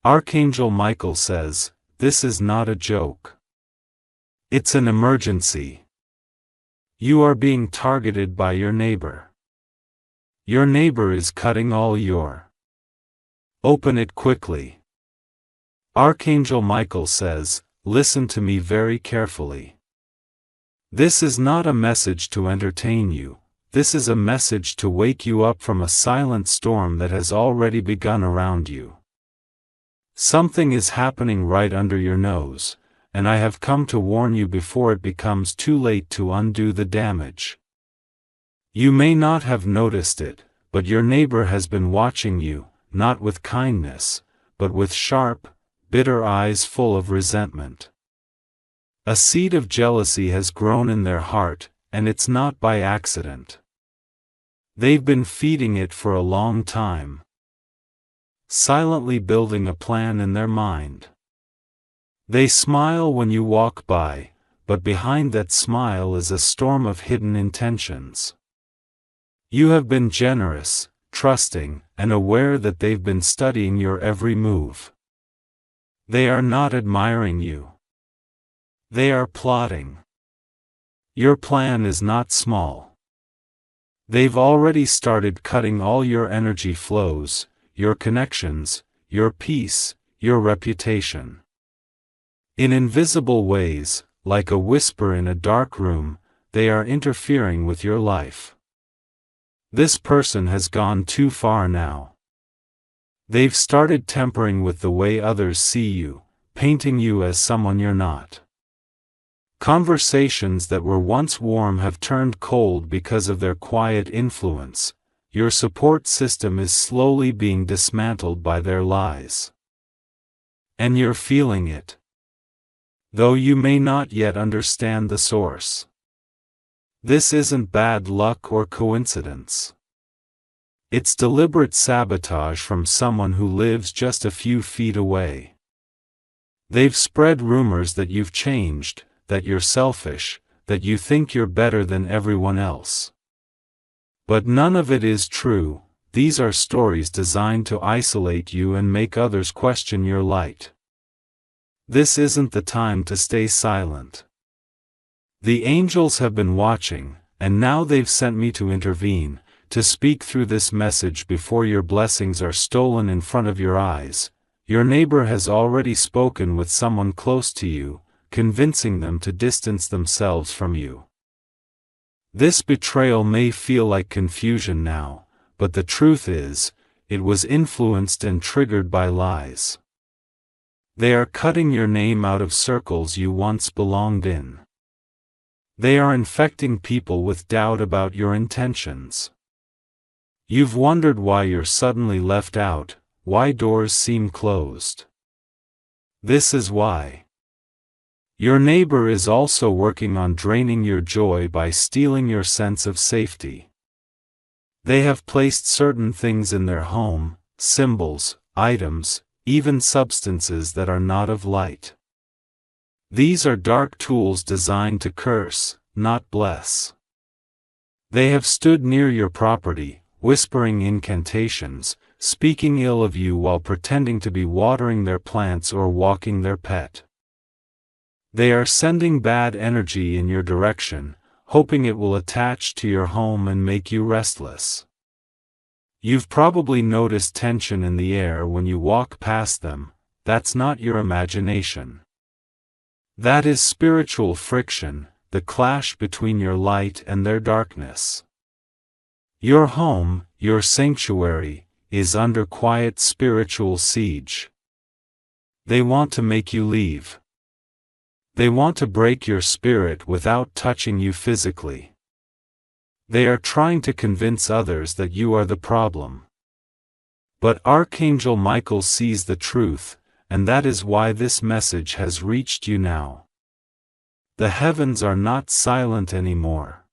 Archangel Michael says, "This is not a joke. It's an emergency. You are being targeted by your neighbor. Your neighbor is cutting all your. Open it quickly." Archangel Michael says, "Listen to me very carefully. This is not a message to entertain you, this is a message to wake you up from a silent storm that has already begun around you. Something is happening right under your nose, and I have come to warn you before it becomes too late to undo the damage. You may not have noticed it, but your neighbor has been watching you, not with kindness, but with sharp, bitter eyes full of resentment. A seed of jealousy has grown in their heart, and it's not by accident. They've been feeding it for a long time, silently building a plan in their mind. They smile when you walk by, but behind that smile is a storm of hidden intentions. You have been generous, trusting, and aware that they've been studying your every move. They are not admiring you. They are plotting. Your plan is not small. They've already started cutting all your energy flows, your connections, your peace, your reputation. In invisible ways, like a whisper in a dark room, they are interfering with your life. This person has gone too far now. They've started tampering with the way others see you, painting you as someone you're not. Conversations that were once warm have turned cold because of their quiet influence. Your support system is slowly being dismantled by their lies. And you're feeling it, though you may not yet understand the source. This isn't bad luck or coincidence. It's deliberate sabotage from someone who lives just a few feet away. They've spread rumors that you've changed, that you're selfish, that you think you're better than everyone else. But none of it is true. These are stories designed to isolate you and make others question your light. This isn't the time to stay silent. The angels have been watching, and now they've sent me to intervene, to speak through this message before your blessings are stolen in front of your eyes. Your neighbor has already spoken with someone close to you, convincing them to distance themselves from you. This betrayal may feel like confusion now, but the truth is, it was influenced and triggered by lies. They are cutting your name out of circles you once belonged in. They are infecting people with doubt about your intentions. You've wondered why you're suddenly left out, why doors seem closed. This is why. Your neighbor is also working on draining your joy by stealing your sense of safety. They have placed certain things in their home, symbols, items, even substances that are not of light. These are dark tools designed to curse, not bless. They have stood near your property, whispering incantations, speaking ill of you while pretending to be watering their plants or walking their pet. They are sending bad energy in your direction, hoping it will attach to your home and make you restless. You've probably noticed tension in the air when you walk past them. That's not your imagination. That is spiritual friction, the clash between your light and their darkness. Your home, your sanctuary, is under quiet spiritual siege. They want to make you leave. They want to break your spirit without touching you physically. They are trying to convince others that you are the problem. But Archangel Michael sees the truth, and that is why this message has reached you now. The heavens are not silent anymore.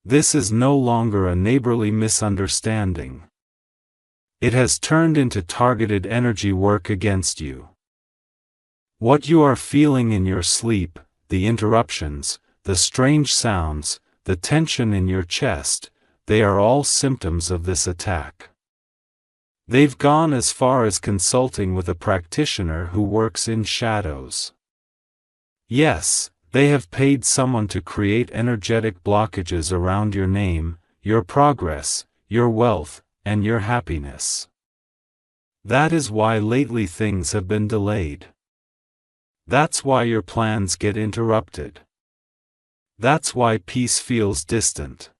This is no longer a neighborly misunderstanding. It has turned into targeted energy work against you. What you are feeling in your sleep, the interruptions, the strange sounds, the tension in your chest, they are all symptoms of this attack. They've gone as far as consulting with a practitioner who works in shadows. Yes, they have paid someone to create energetic blockages around your name, your progress, your wealth, and your happiness. That is why lately things have been delayed. That's why your plans get interrupted. That's why peace feels distant.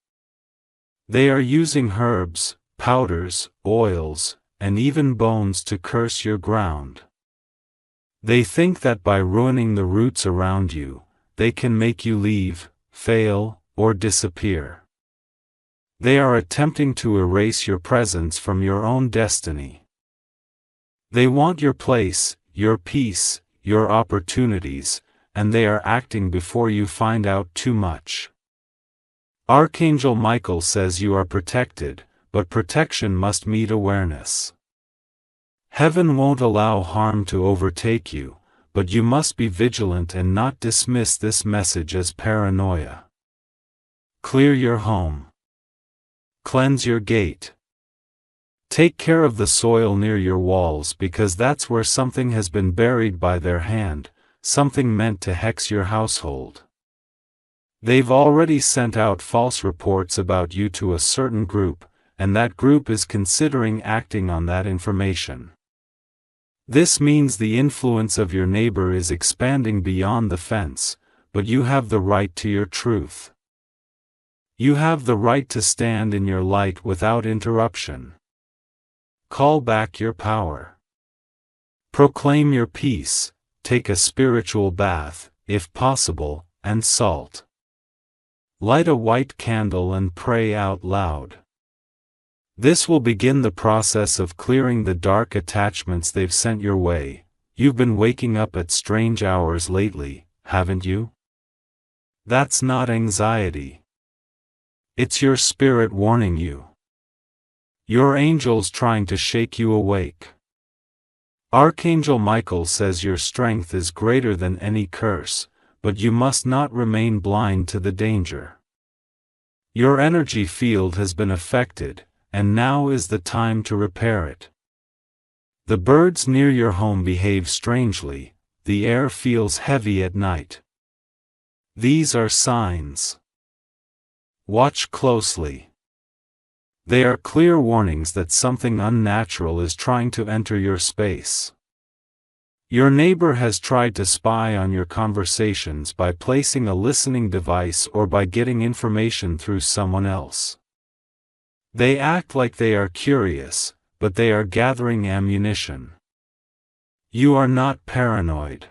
They are using herbs, powders, oils, and even bones to curse your ground. They think that by ruining the roots around you, they can make you leave, fail, or disappear. They are attempting to erase your presence from your own destiny. They want your place, your peace, your opportunities, and they are acting before you find out too much. Archangel Michael says you are protected, but protection must meet awareness. Heaven won't allow harm to overtake you, but you must be vigilant and not dismiss this message as paranoia. Clear your home. Cleanse your gate. Take care of the soil near your walls because that's where something has been buried by their hand, something meant to hex your household. They've already sent out false reports about you to a certain group, and that group is considering acting on that information. This means the influence of your neighbor is expanding beyond the fence, but you have the right to your truth. You have the right to stand in your light without interruption. Call back your power. Proclaim your peace, take a spiritual bath, if possible, and salt. Light a white candle and pray out loud. This will begin the process of clearing the dark attachments they've sent your way. You've been waking up at strange hours lately, haven't you? That's not anxiety. It's your spirit warning you. Your angels trying to shake you awake. Archangel Michael says your strength is greater than any curse, but you must not remain blind to the danger. Your energy field has been affected, and now is the time to repair it. The birds near your home behave strangely, the air feels heavy at night. These are signs. Watch closely. They are clear warnings that something unnatural is trying to enter your space. Your neighbor has tried to spy on your conversations by placing a listening device or by getting information through someone else. They act like they are curious, but they are gathering ammunition. You are not paranoid.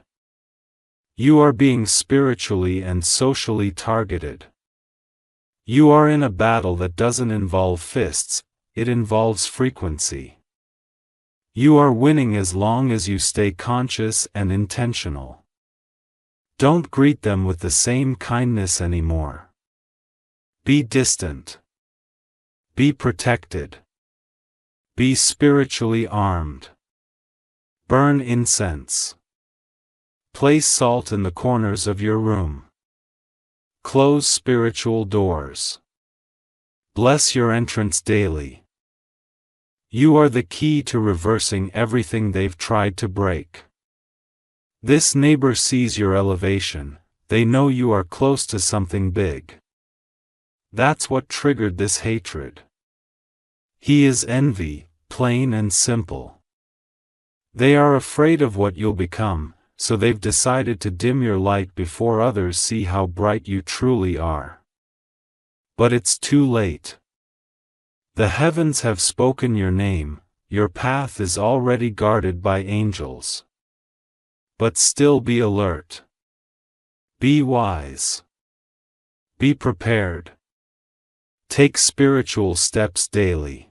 You are being spiritually and socially targeted. You are in a battle that doesn't involve fists, it involves frequency. You are winning as long as you stay conscious and intentional. Don't greet them with the same kindness anymore. Be distant. Be protected. Be spiritually armed. Burn incense. Place salt in the corners of your room. Close spiritual doors. Bless your entrance daily. You are the key to reversing everything they've tried to break. This neighbor sees your elevation, they know you are close to something big. That's what triggered this hatred. He is envy, plain and simple. They are afraid of what you'll become, so they've decided to dim your light before others see how bright you truly are. But it's too late. The heavens have spoken your name, your path is already guarded by angels. But still be alert. Be wise. Be prepared. Take spiritual steps daily.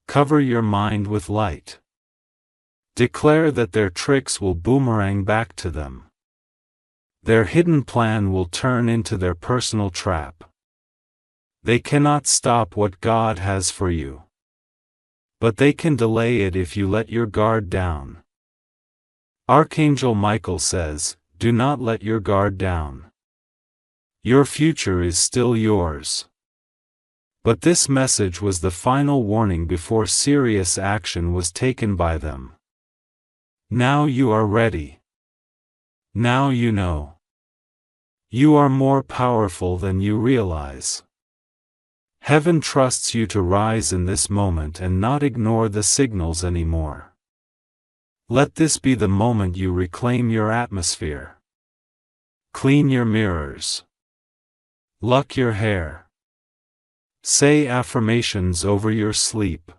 Cover your mind with light. Declare that their tricks will boomerang back to them. Their hidden plan will turn into their personal trap. They cannot stop what God has for you. But they can delay it if you let your guard down. Archangel Michael says, do not let your guard down. Your future is still yours. But this message was the final warning before serious action was taken by them. Now you are ready. Now you know. You are more powerful than you realize. Heaven trusts you to rise in this moment and not ignore the signals anymore. Let this be the moment you reclaim your atmosphere. Clean your mirrors. Luck your hair. Say affirmations over your sleep.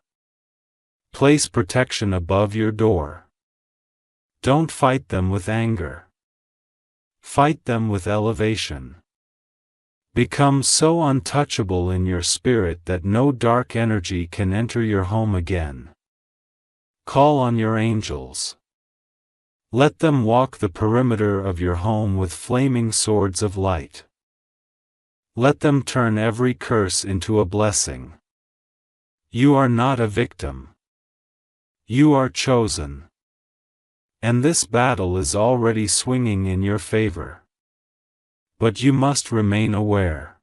Place protection above your door. Don't fight them with anger. Fight them with elevation. Become so untouchable in your spirit that no dark energy can enter your home again. Call on your angels. Let them walk the perimeter of your home with flaming swords of light. Let them turn every curse into a blessing. You are not a victim. You are chosen. And this battle is already swinging in your favor. But you must remain aware.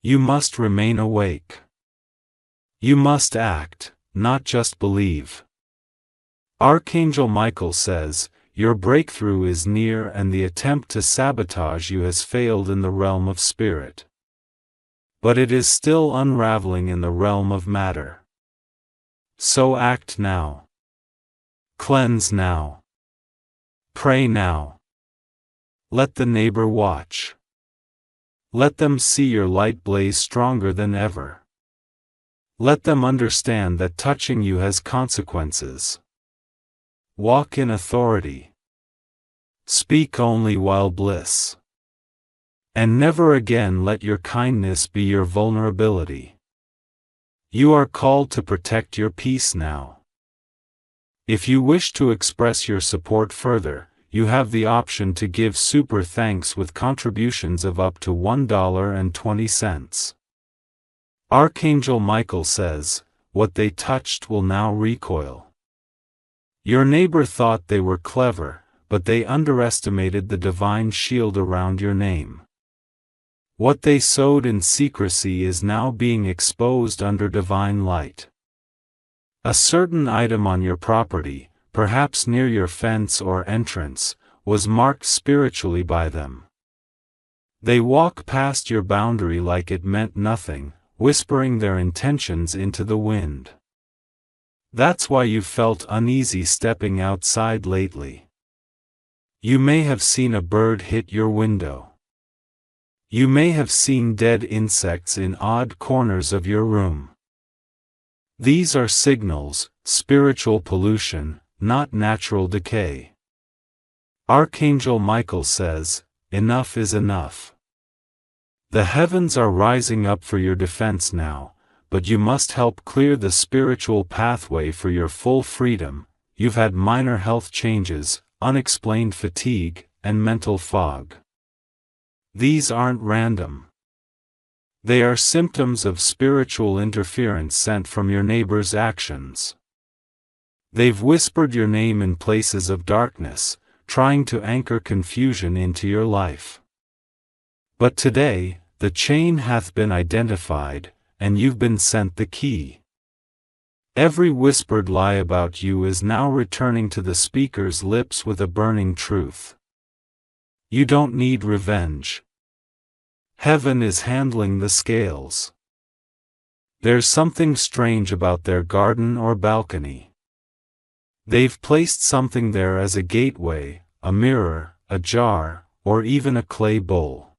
You must remain awake. You must act, not just believe. Archangel Michael says, your breakthrough is near and the attempt to sabotage you has failed in the realm of spirit. But it is still unraveling in the realm of matter. So act now. Cleanse now. Pray now. Let the neighbor watch. Let them see your light blaze stronger than ever. Let them understand that touching you has consequences. Walk in authority. Speak only while bliss. And never again let your kindness be your vulnerability. You are called to protect your peace now. If you wish to express your support further, you have the option to give super thanks with contributions of up to $1.20. Archangel Michael says, what they touched will now recoil. Your neighbor thought they were clever, but they underestimated the divine shield around your name. What they sowed in secrecy is now being exposed under divine light. A certain item on your property, perhaps near your fence or entrance, was marked spiritually by them. They walk past your boundary like it meant nothing, whispering their intentions into the wind. That's why you felt uneasy stepping outside lately. You may have seen a bird hit your window. You may have seen dead insects in odd corners of your room. These are signals, spiritual pollution, not natural decay. Archangel Michael says, enough is enough. The heavens are rising up for your defense now, but you must help clear the spiritual pathway for your full freedom. You've had minor health changes, unexplained fatigue, and mental fog. These aren't random. They are symptoms of spiritual interference sent from your neighbor's actions. They've whispered your name in places of darkness, trying to anchor confusion into your life. But today, the chain hath been identified, and you've been sent the key. Every whispered lie about you is now returning to the speaker's lips with a burning truth. You don't need revenge. Heaven is handling the scales. There's something strange about their garden or balcony. They've placed something there as a gateway, a mirror, a jar, or even a clay bowl.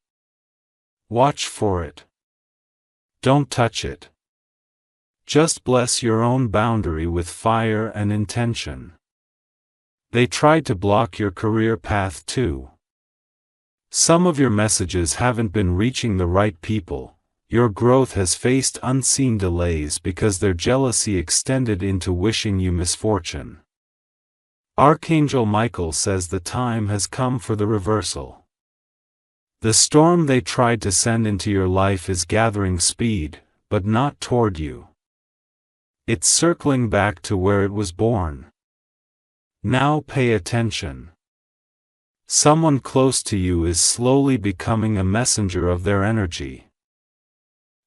Watch for it. Don't touch it. Just bless your own boundary with fire and intention. They tried to block your career path too. Some of your messages haven't been reaching the right people. Your growth has faced unseen delays because their jealousy extended into wishing you misfortune. Archangel Michael says the time has come for the reversal. The storm they tried to send into your life is gathering speed, but not toward you. It's circling back to where it was born. Now pay attention. Someone close to you is slowly becoming a messenger of their energy.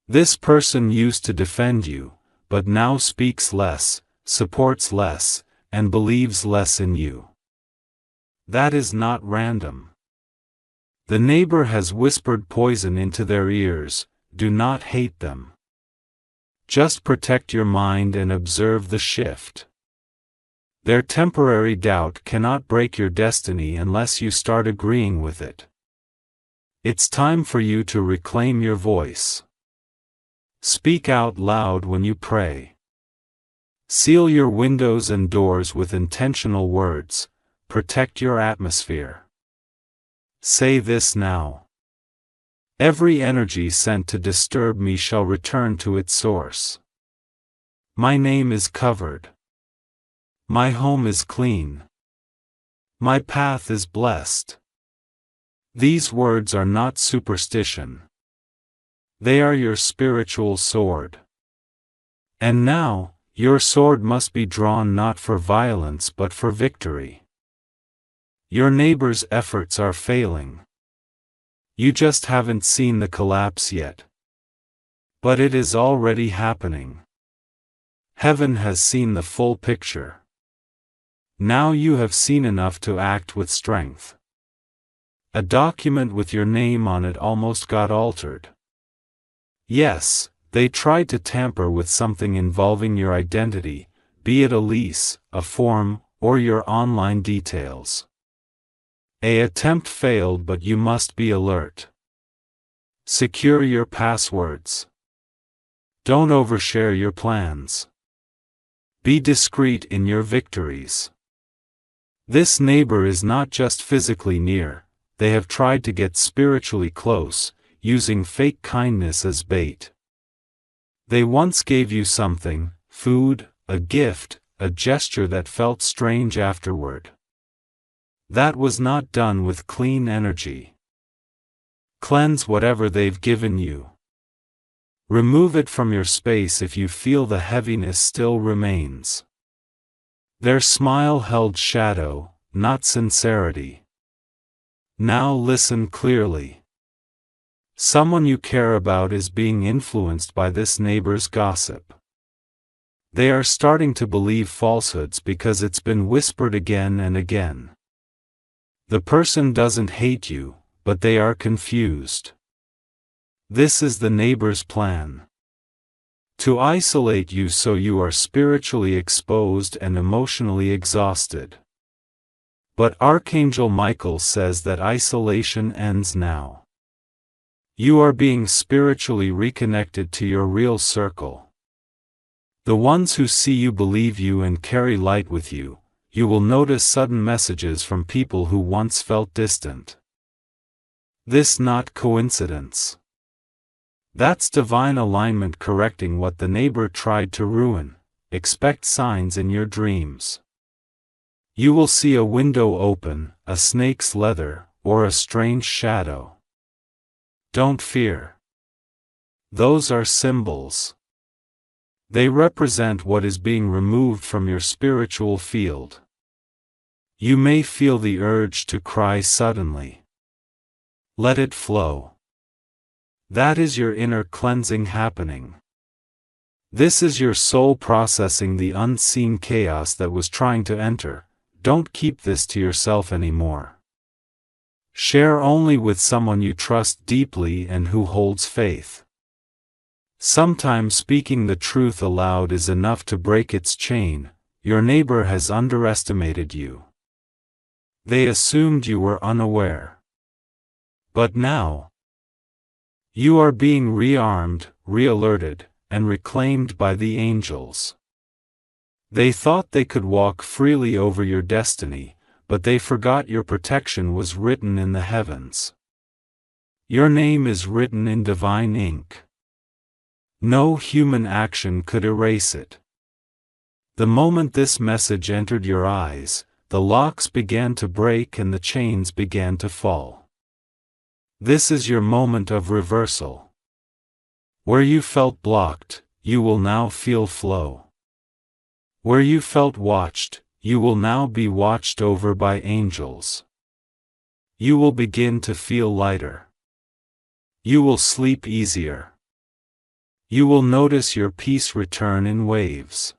This person used to defend you, but now speaks less, supports less, and believes less in you. That is not random. The neighbor has whispered poison into their ears. Do not hate them. Just protect your mind and observe the shift. Their temporary doubt cannot break your destiny unless you start agreeing with it. It's time for you to reclaim your voice. Speak out loud when you pray. Seal your windows and doors with intentional words. Protect your atmosphere. Say this now. Every energy sent to disturb me shall return to its source. My name is covered. My home is clean. My path is blessed. These words are not superstition. They are your spiritual sword. And now, your sword must be drawn not for violence but for victory. Your neighbor's efforts are failing. You just haven't seen the collapse yet. But it is already happening. Heaven has seen the full picture. Now you have seen enough to act with strength. A document with your name on it almost got altered. Yes, they tried to tamper with something involving your identity, be it a lease, a form, or your online details. An attempt failed, but you must be alert. Secure your passwords. Don't overshare your plans. Be discreet in your victories. This neighbor is not just physically near, they have tried to get spiritually close, using fake kindness as bait. They once gave you something, food, a gift, a gesture that felt strange afterward. That was not done with clean energy. Cleanse whatever they've given you. Remove it from your space if you feel the heaviness still remains. Their smile held shadow, not sincerity. Now listen clearly. Someone you care about is being influenced by this neighbor's gossip. They are starting to believe falsehoods because it's been whispered again and again. The person doesn't hate you, but they are confused. This is the neighbor's plan. To isolate you so you are spiritually exposed and emotionally exhausted. But Archangel Michael says that isolation ends now. You are being spiritually reconnected to your real circle. The ones who see you believe you and carry light with you. You will notice sudden messages from people who once felt distant. This not coincidence. That's divine alignment correcting what the neighbor tried to ruin. Expect signs in your dreams. You will see a window open, a snake's leather, or a strange shadow. Don't fear. Those are symbols. They represent what is being removed from your spiritual field. You may feel the urge to cry suddenly. Let it flow. That is your inner cleansing happening. This is your soul processing the unseen chaos that was trying to enter. Don't keep this to yourself anymore. Share only with someone you trust deeply and who holds faith. Sometimes speaking the truth aloud is enough to break its chain. Your neighbor has underestimated you. They assumed you were unaware. But now, you are being rearmed, re-alerted, and reclaimed by the angels. They thought they could walk freely over your destiny, but they forgot your protection was written in the heavens. Your name is written in divine ink. No human action could erase it. The moment this message entered your eyes, the locks began to break and the chains began to fall. This is your moment of reversal. Where you felt blocked, you will now feel flow. Where you felt watched, you will now be watched over by angels. You will begin to feel lighter. You will sleep easier. You will notice your peace return in waves.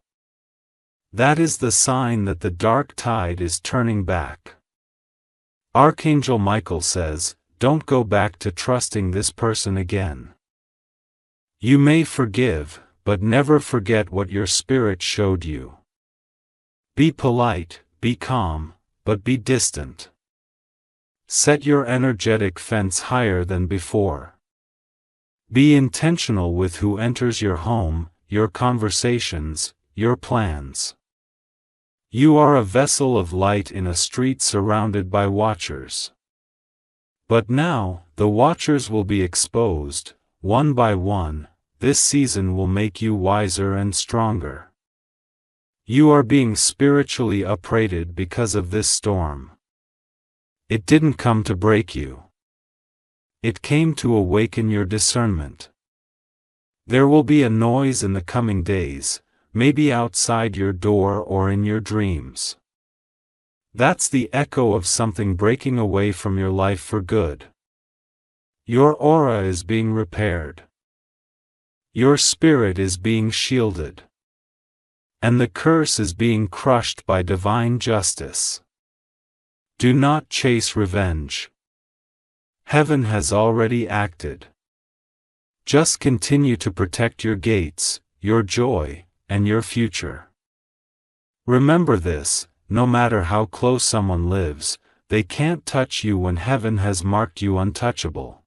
That is the sign that the dark tide is turning back. Archangel Michael says, don't go back to trusting this person again. You may forgive, but never forget what your spirit showed you. Be polite, be calm, but be distant. Set your energetic fence higher than before. Be intentional with who enters your home, your conversations, your plans. You are a vessel of light in a street surrounded by watchers. But now, the watchers will be exposed, one by one. This season will make you wiser and stronger. You are being spiritually uprated because of this storm. It didn't come to break you. It came to awaken your discernment. There will be a noise in the coming days, maybe outside your door or in your dreams. That's the echo of something breaking away from your life for good. Your aura is being repaired. Your spirit is being shielded. And the curse is being crushed by divine justice. Do not chase revenge. Heaven has already acted. Just continue to protect your gates, your joy, and your future. Remember this, no matter how close someone lives, they can't touch you when heaven has marked you untouchable.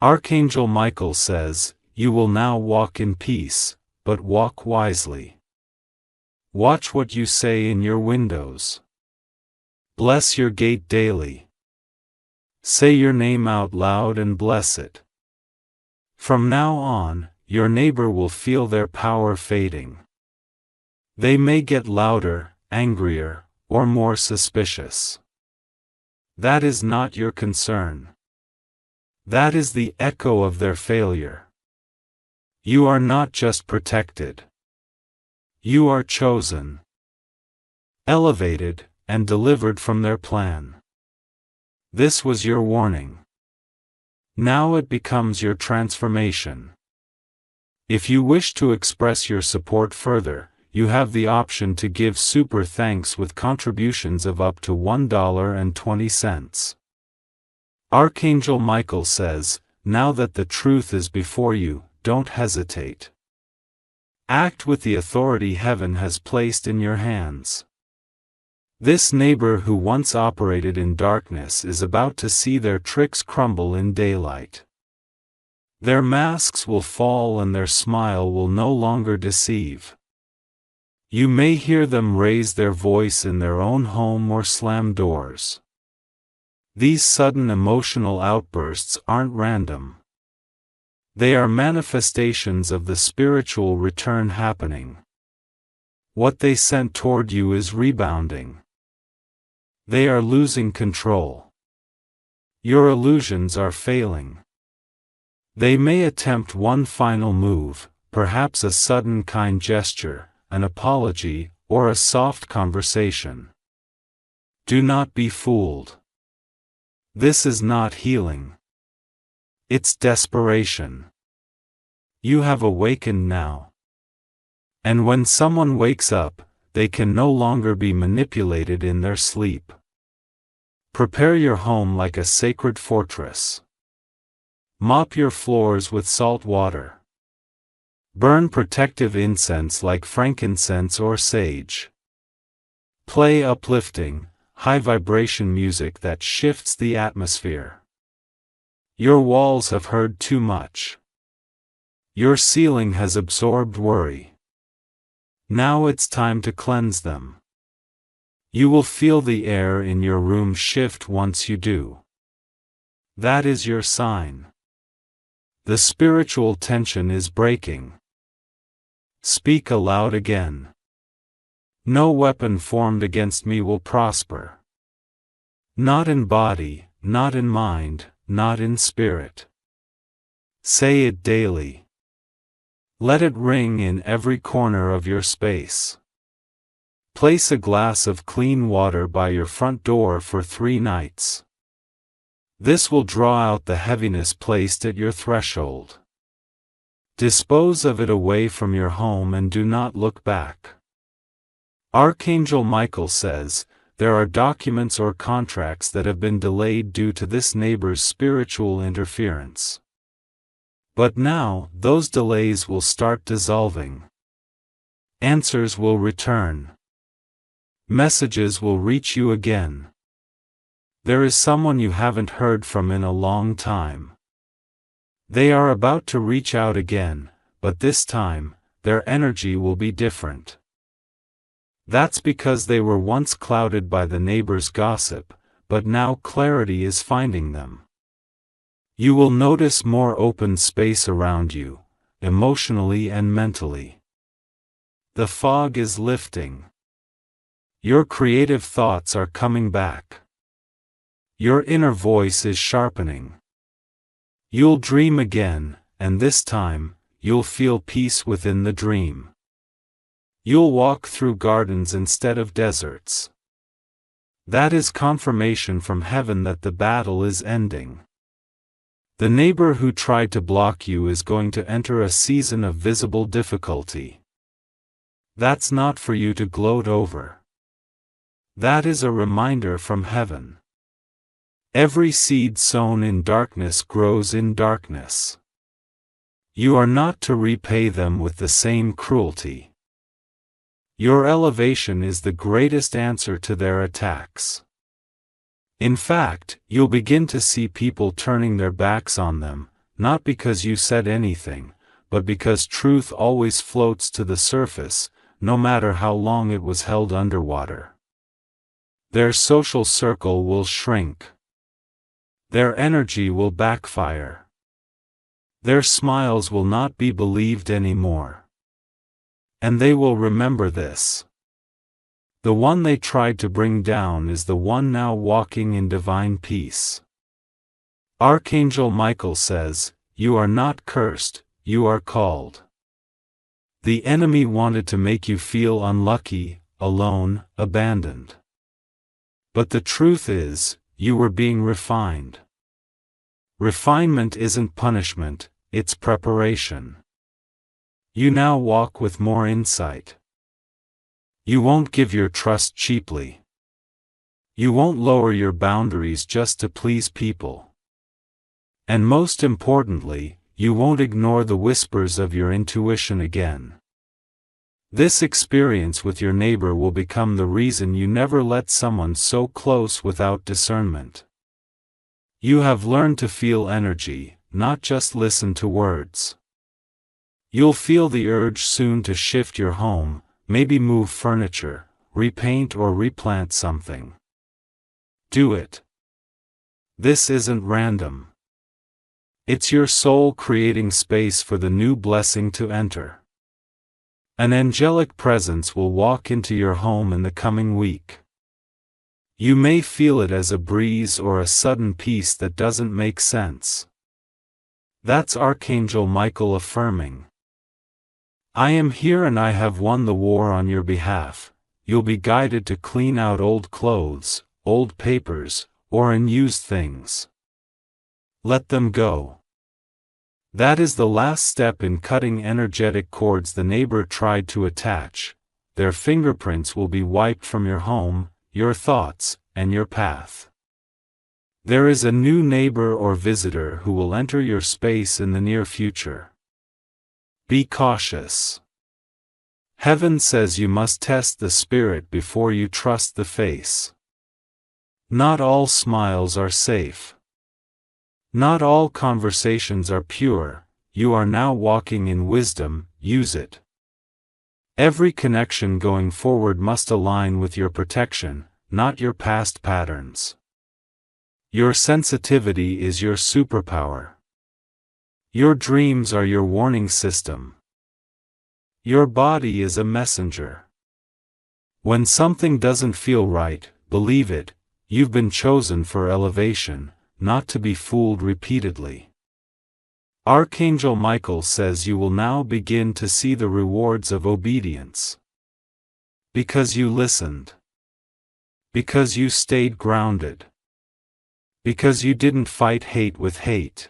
Archangel Michael says, you will now walk in peace, but walk wisely. Watch what you say in your windows. Bless your gate daily. Say your name out loud and bless it. From now on, your neighbor will feel their power fading. They may get louder, angrier, or more suspicious. That is not your concern. That is the echo of their failure. You are not just protected. You are chosen, elevated, and delivered from their plan. This was your warning. Now it becomes your transformation. If you wish to express your support further, you have the option to give super thanks with contributions of up to $1.20. Archangel Michael says, now that the truth is before you, don't hesitate. Act with the authority heaven has placed in your hands. This neighbor who once operated in darkness is about to see their tricks crumble in daylight. Their masks will fall and their smile will no longer deceive. You may hear them raise their voice in their own home or slam doors. These sudden emotional outbursts aren't random. They are manifestations of the spiritual return happening. What they sent toward you is rebounding. They are losing control. Your illusions are failing. They may attempt one final move, perhaps a sudden kind gesture, an apology, or a soft conversation. Do not be fooled. This is not healing. It's desperation. You have awakened now. And when someone wakes up, they can no longer be manipulated in their sleep. Prepare your home like a sacred fortress. Mop your floors with salt water. Burn protective incense like frankincense or sage. Play uplifting, high-vibration music that shifts the atmosphere. Your walls have heard too much. Your ceiling has absorbed worry. Now it's time to cleanse them. You will feel the air in your room shift once you do. That is your sign. The spiritual tension is breaking. Speak aloud again. No weapon formed against me will prosper. Not in body, not in mind, not in spirit. Say it daily. Let it ring in every corner of your space. Place a glass of clean water by your front door for 3 nights. This will draw out the heaviness placed at your threshold. Dispose of it away from your home and do not look back. Archangel Michael says, there are documents or contracts that have been delayed due to this neighbor's spiritual interference. But now, those delays will start dissolving. Answers will return. Messages will reach you again. There is someone you haven't heard from in a long time. They are about to reach out again, but this time, their energy will be different. That's because they were once clouded by the neighbor's gossip, but now clarity is finding them. You will notice more open space around you, emotionally and mentally. The fog is lifting. Your creative thoughts are coming back. Your inner voice is sharpening. You'll dream again, and this time, you'll feel peace within the dream. You'll walk through gardens instead of deserts. That is confirmation from heaven that the battle is ending. The neighbor who tried to block you is going to enter a season of visible difficulty. That's not for you to gloat over. That is a reminder from heaven. Every seed sown in darkness grows in darkness. You are not to repay them with the same cruelty. Your elevation is the greatest answer to their attacks. In fact, you'll begin to see people turning their backs on them, not because you said anything, but because truth always floats to the surface, no matter how long it was held underwater. Their social circle will shrink. Their energy will backfire. Their smiles will not be believed anymore. And they will remember this. The one they tried to bring down is the one now walking in divine peace. Archangel Michael says, you are not cursed, you are called. The enemy wanted to make you feel unlucky, alone, abandoned. But the truth is, you were being refined. Refinement isn't punishment, it's preparation. You now walk with more insight. You won't give your trust cheaply. You won't lower your boundaries just to please people. And most importantly, you won't ignore the whispers of your intuition again. This experience with your neighbor will become the reason you never let someone so close without discernment. You have learned to feel energy, not just listen to words. You'll feel the urge soon to shift your home, maybe move furniture, repaint or replant something. Do it. This isn't random. It's your soul creating space for the new blessing to enter. An angelic presence will walk into your home in the coming week. You may feel it as a breeze or a sudden peace that doesn't make sense. That's Archangel Michael affirming. I am here and I have won the war on your behalf. You'll be guided to clean out old clothes, old papers, or unused things. Let them go. That is the last step in cutting energetic cords the neighbor tried to attach. Their fingerprints will be wiped from your home, your thoughts, and your path. There is a new neighbor or visitor who will enter your space in the near future. Be cautious. Heaven says you must test the spirit before you trust the face. Not all smiles are safe. Not all conversations are pure. You are now walking in wisdom, use it. Every connection going forward must align with your protection, not your past patterns. Your sensitivity is your superpower. Your dreams are your warning system. Your body is a messenger. When something doesn't feel right, believe it, you've been chosen for elevation, not to be fooled repeatedly. Archangel Michael says you will now begin to see the rewards of obedience. Because you listened. Because you stayed grounded. Because you didn't fight hate with hate.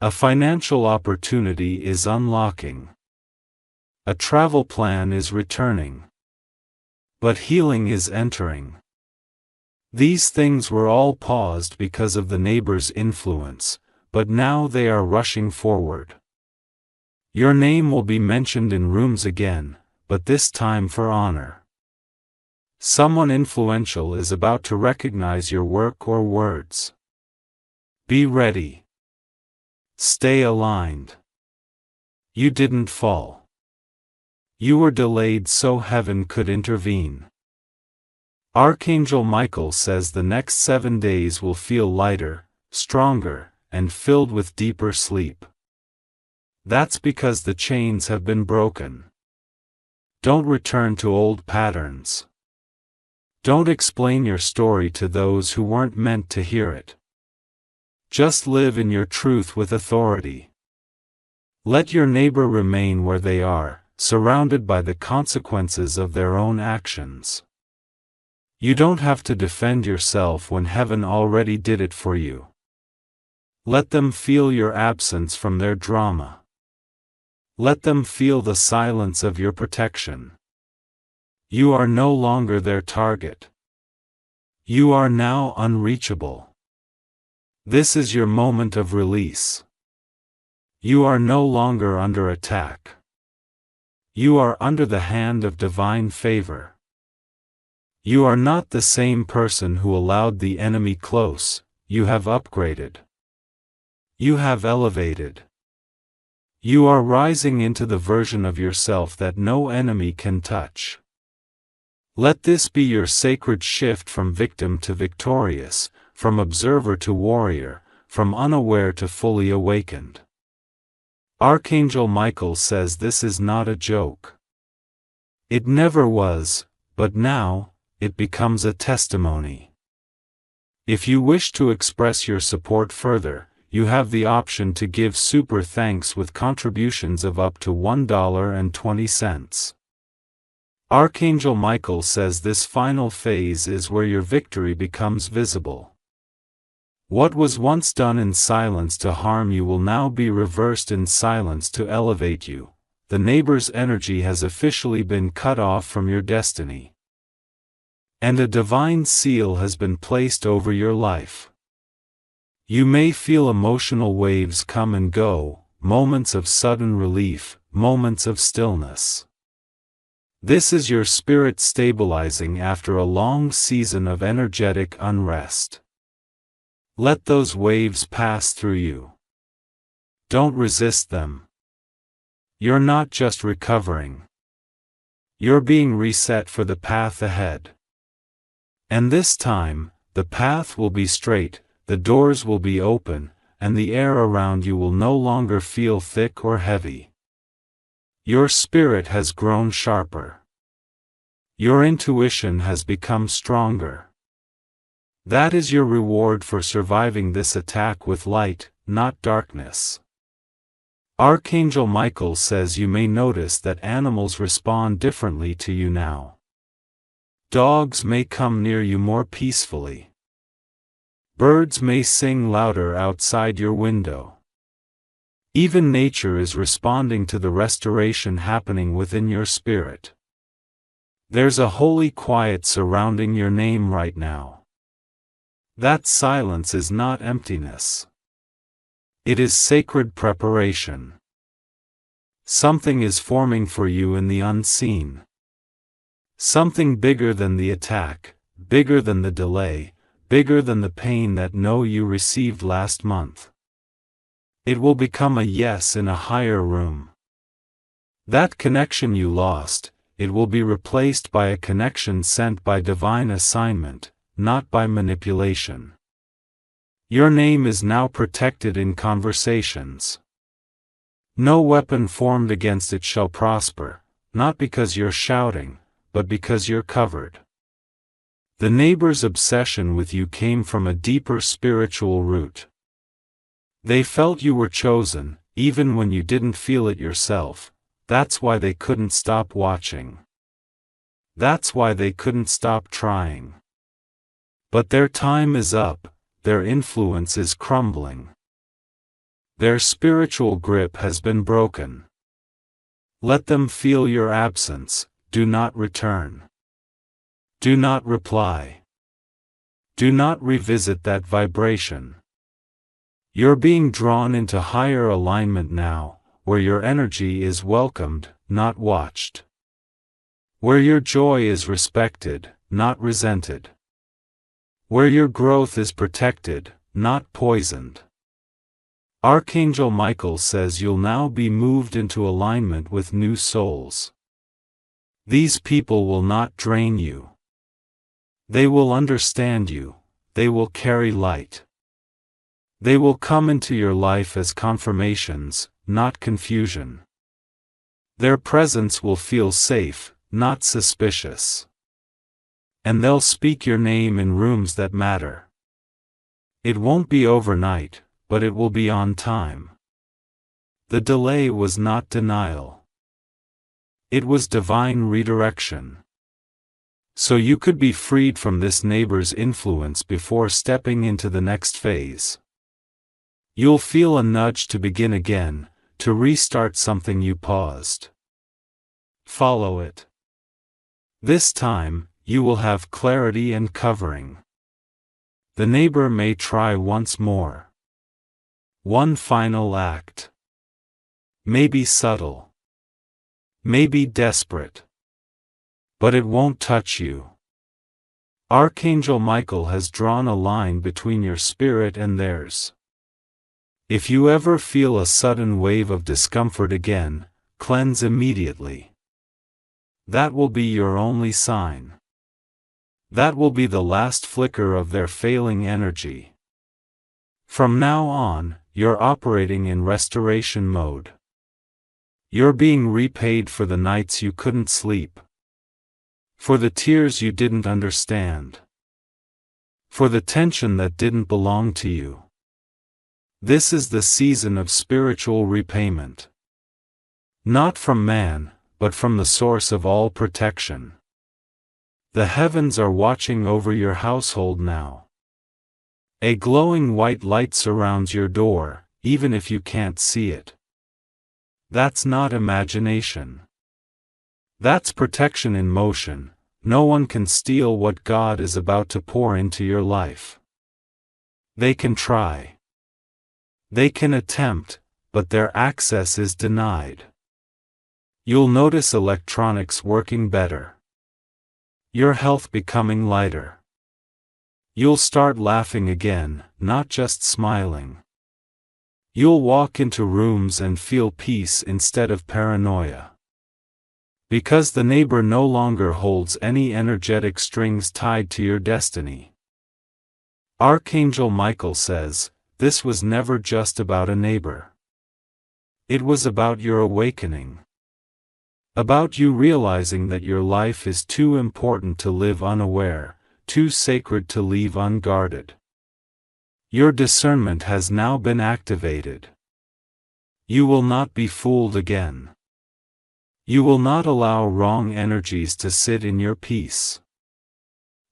A financial opportunity is unlocking. A travel plan is returning. But healing is entering. These things were all paused because of the neighbor's influence, but now they are rushing forward. Your name will be mentioned in rooms again, but this time for honor. Someone influential is about to recognize your work or words. Be ready. Stay aligned. You didn't fall. You were delayed so heaven could intervene. Archangel Michael says the next 7 days will feel lighter, stronger, and filled with deeper sleep. That's because the chains have been broken. Don't return to old patterns. Don't explain your story to those who weren't meant to hear it. Just live in your truth with authority. Let your neighbor remain where they are, surrounded by the consequences of their own actions. You don't have to defend yourself when heaven already did it for you. Let them feel your absence from their drama. Let them feel the silence of your protection. You are no longer their target. You are now unreachable. This is your moment of release. You are no longer under attack. You are under the hand of divine favor. You are not the same person who allowed the enemy close. You have upgraded. You have elevated. You are rising into the version of yourself that no enemy can touch. Let this be your sacred shift from victim to victorious, from observer to warrior, from unaware to fully awakened. Archangel Michael says this is not a joke. It never was, but now, it becomes a testimony. If you wish to express your support further, you have the option to give super thanks with contributions of up to $1.20. Archangel Michael says this final phase is where your victory becomes visible. What was once done in silence to harm you will now be reversed in silence to elevate you. The neighbor's energy has officially been cut off from your destiny. And a divine seal has been placed over your life. You may feel emotional waves come and go, moments of sudden relief, moments of stillness. This is your spirit stabilizing after a long season of energetic unrest. Let those waves pass through you. Don't resist them. You're not just recovering. You're being reset for the path ahead. And this time, the path will be straight, the doors will be open, and the air around you will no longer feel thick or heavy. Your spirit has grown sharper. Your intuition has become stronger. That is your reward for surviving this attack with light, not darkness. Archangel Michael says you may notice that animals respond differently to you now. Dogs may come near you more peacefully. Birds may sing louder outside your window. Even nature is responding to the restoration happening within your spirit. There's a holy quiet surrounding your name right now. That silence is not emptiness. It is sacred preparation. Something is forming for you in the unseen. Something bigger than the attack, bigger than the delay, bigger than the pain that you received last month. It will become a yes in a higher room. That connection you lost, it will be replaced by a connection sent by divine assignment, not by manipulation. Your name is now protected in conversations. No weapon formed against it shall prosper, not because you're shouting, but because you're covered. The neighbor's obsession with you came from a deeper spiritual root. They felt you were chosen, even when you didn't feel it yourself. That's why they couldn't stop watching. That's why they couldn't stop trying. But their time is up, their influence is crumbling. Their spiritual grip has been broken. Let them feel your absence. Do not return. Do not reply. Do not revisit that vibration. You're being drawn into higher alignment now, where your energy is welcomed, not watched. Where your joy is respected, not resented. Where your growth is protected, not poisoned. Archangel Michael says you'll now be moved into alignment with new souls. These people will not drain you. They will understand you. They will carry light. They will come into your life as confirmations, not confusion. Their presence will feel safe, not suspicious. And they'll speak your name in rooms that matter. It won't be overnight, but it will be on time. The delay was not denial. It was divine redirection. So you could be freed from this neighbor's influence before stepping into the next phase. You'll feel a nudge to begin again, to restart something you paused. Follow it. This time, you will have clarity and covering. The neighbor may try once more. One final act. Maybe subtle. Maybe desperate. But it won't touch you. Archangel Michael has drawn a line between your spirit and theirs. If you ever feel a sudden wave of discomfort again, cleanse immediately. That will be your only sign. That will be the last flicker of their failing energy. From now on, you're operating in restoration mode. You're being repaid for the nights you couldn't sleep. For the tears you didn't understand. For the tension that didn't belong to you. This is the season of spiritual repayment. Not from man, but from the source of all protection. The heavens are watching over your household now. A glowing white light surrounds your door, even if you can't see it. That's not imagination. That's protection in motion. No one can steal what God is about to pour into your life. They can try. They can attempt, but their access is denied. You'll notice electronics working better. Your health becoming lighter. You'll start laughing again, not just smiling. You'll walk into rooms and feel peace instead of paranoia. Because the neighbor no longer holds any energetic strings tied to your destiny. Archangel Michael says, this was never just about a neighbor. It was about your awakening. About you realizing that your life is too important to live unaware, too sacred to leave unguarded. Your discernment has now been activated. You will not be fooled again. You will not allow wrong energies to sit in your peace.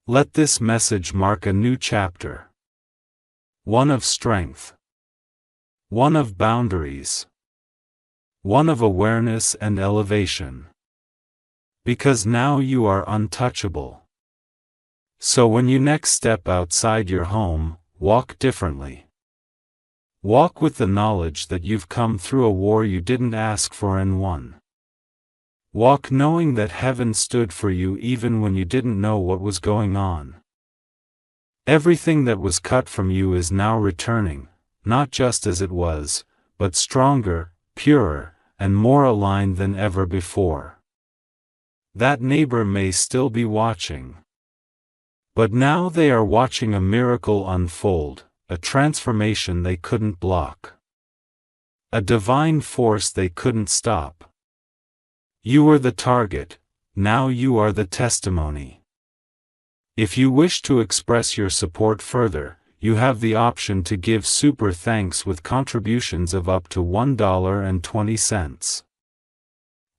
Let this message mark a new chapter. One of strength. One of boundaries. One of awareness and elevation. Because now you are untouchable. So when you next step outside your home, walk differently. Walk with the knowledge that you've come through a war you didn't ask for and won. Walk knowing that heaven stood for you even when you didn't know what was going on. Everything that was cut from you is now returning, not just as it was, but stronger, purer, and more aligned than ever before. That neighbor may still be watching. But now they are watching a miracle unfold, a transformation they couldn't block. A divine force they couldn't stop. You were the target, now you are the testimony. If you wish to express your support further, you have the option to give super thanks with contributions of up to $1.20.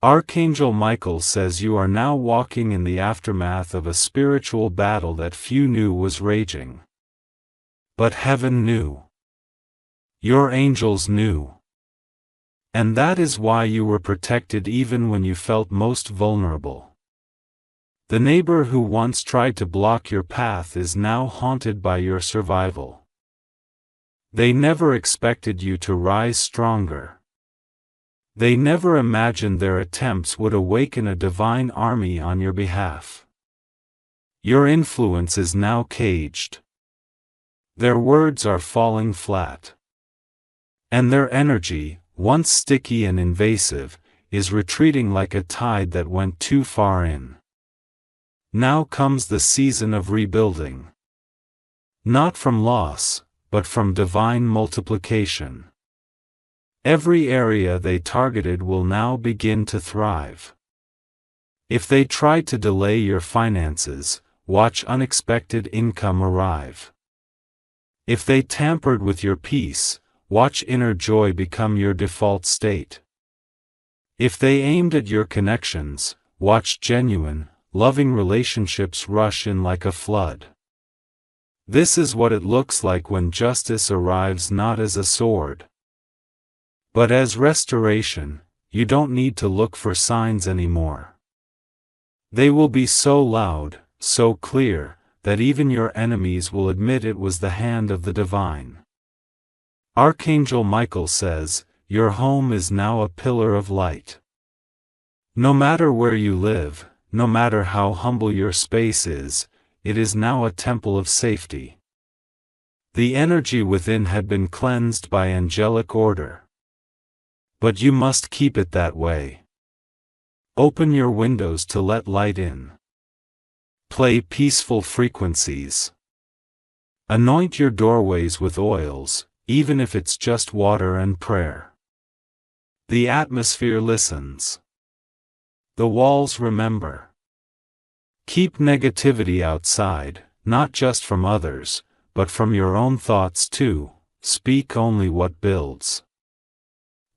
Archangel Michael says you are now walking in the aftermath of a spiritual battle that few knew was raging. But heaven knew. Your angels knew. And that is why you were protected even when you felt most vulnerable. The neighbor who once tried to block your path is now haunted by your survival. They never expected you to rise stronger. They never imagined their attempts would awaken a divine army on your behalf. Your influence is now caged. Their words are falling flat. And their energy, once sticky and invasive, is retreating like a tide that went too far in. Now comes the season of rebuilding. Not from loss, but from divine multiplication. Every area they targeted will now begin to thrive. If they tried to delay your finances, watch unexpected income arrive. If they tampered with your peace, watch inner joy become your default state. If they aimed at your connections, watch genuine, loving relationships rush in like a flood. This is what it looks like when justice arrives not as a sword, but as restoration. You don't need to look for signs anymore. They will be so loud, so clear, that even your enemies will admit it was the hand of the divine. Archangel Michael says, your home is now a pillar of light. No matter where you live, no matter how humble your space is, it is now a temple of safety. The energy within had been cleansed by angelic order. But you must keep it that way. Open your windows to let light in. Play peaceful frequencies. Anoint your doorways with oils, even if it's just water and prayer. The atmosphere listens. The walls remember. Keep negativity outside, not just from others, but from your own thoughts too. Speak only what builds.